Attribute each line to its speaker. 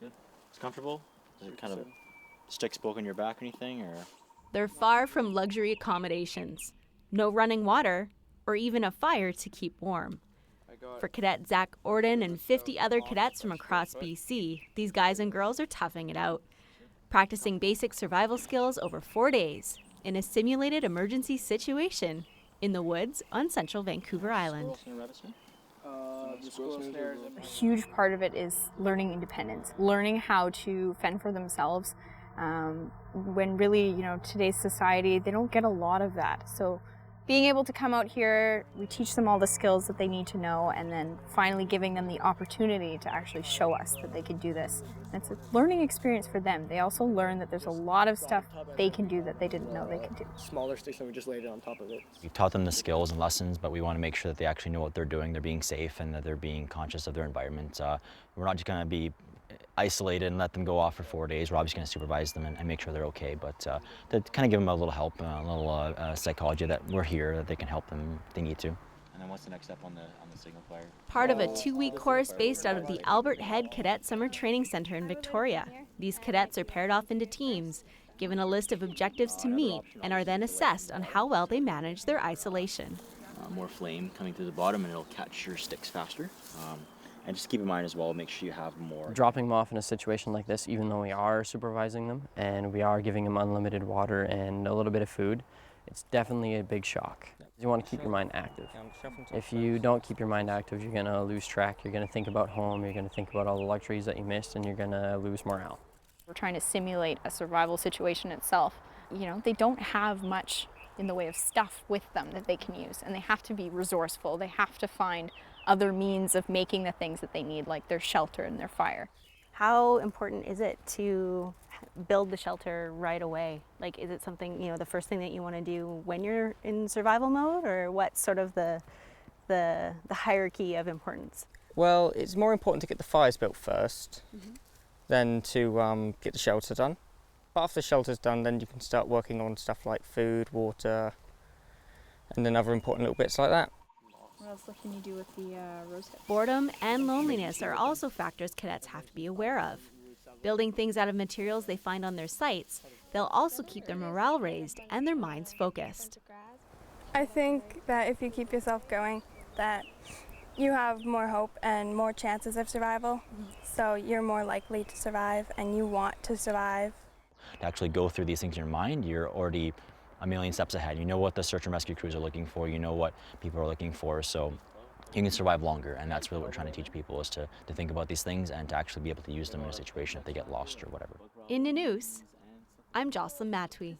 Speaker 1: Good. It's comfortable? Does it kind of stick spoke in your back or anything? Or?
Speaker 2: They're far from luxury accommodations. No running water or even a fire to keep warm. For Cadet Zach Orden and 50 other cadets from across BC, these guys and girls are toughing it out, practicing basic survival skills over 4 days in a simulated emergency situation in the woods on central Vancouver Island.
Speaker 3: A huge part of it is learning independence, learning how to fend for themselves. When really, today's society, they don't get a lot of that. So being able to come out here, we teach them all the skills that they need to know, and then finally giving them the opportunity to actually show us that they can do this. And it's a learning experience for them. They also learn that there's a lot of stuff they can do that they didn't know they could do.
Speaker 4: Smaller sticks, and we just laid it on top of it.
Speaker 5: We've taught them the skills and lessons, but we want to make sure that they actually know what they're doing, they're being safe, and that they're being conscious of their environment. We're not just going to be isolated and let them go off for 4 days. We're obviously going to supervise them and make sure they're okay, but to kind of give them a little help, a little psychology that we're here, that they can help them if they need to.
Speaker 1: And then what's the next step on the signal fire?
Speaker 2: Part of a 2-week course based out of the Albert Head Cadet Summer Training Center in Victoria. These cadets are paired off into teams, given a list of objectives to meet, and are then assessed on how well they manage their isolation.
Speaker 1: More flame coming through the bottom, and it'll catch your sticks faster. And just keep in mind as well, make sure you have more.
Speaker 6: Dropping them off in a situation like this, even though we are supervising them and we are giving them unlimited water and a little bit of food, it's definitely a big shock. You want to keep your mind active. If you don't keep your mind active, you're going to lose track. You're going to think about home, you're going to think about all the luxuries that you missed, and you're going to lose morale.
Speaker 3: We're trying to simulate a survival situation itself. They don't have much in the way of stuff with them that they can use, and they have to be resourceful. They have to find other means of making the things that they need, like their shelter and their fire.
Speaker 2: How important is it to build the shelter right away? Like, is it something, the first thing that you want to do when you're in survival mode, or what's sort of the hierarchy of importance?
Speaker 4: Well, it's more important to get the fires built first than to get the shelter done. But after the shelter's done, then you can start working on stuff like food, water, and then other important little bits like that.
Speaker 3: What else can you do with the rose hips?
Speaker 2: Boredom and loneliness are also factors cadets have to be aware of. Building things out of materials they find on their sites, they'll also keep their morale raised and their minds focused.
Speaker 7: I think that if you keep yourself going, that you have more hope and more chances of survival. So you're more likely to survive, and you want to survive.
Speaker 5: To actually go through these things in your mind, you're already a million steps ahead. You know what the search and rescue crews are looking for, you know what people are looking for, so you can survive longer, and that's really what we're trying to teach people, is to think about these things and to actually be able to use them in a situation if they get lost or whatever.
Speaker 2: In Nanaimo, I'm Jocelyn Matwe.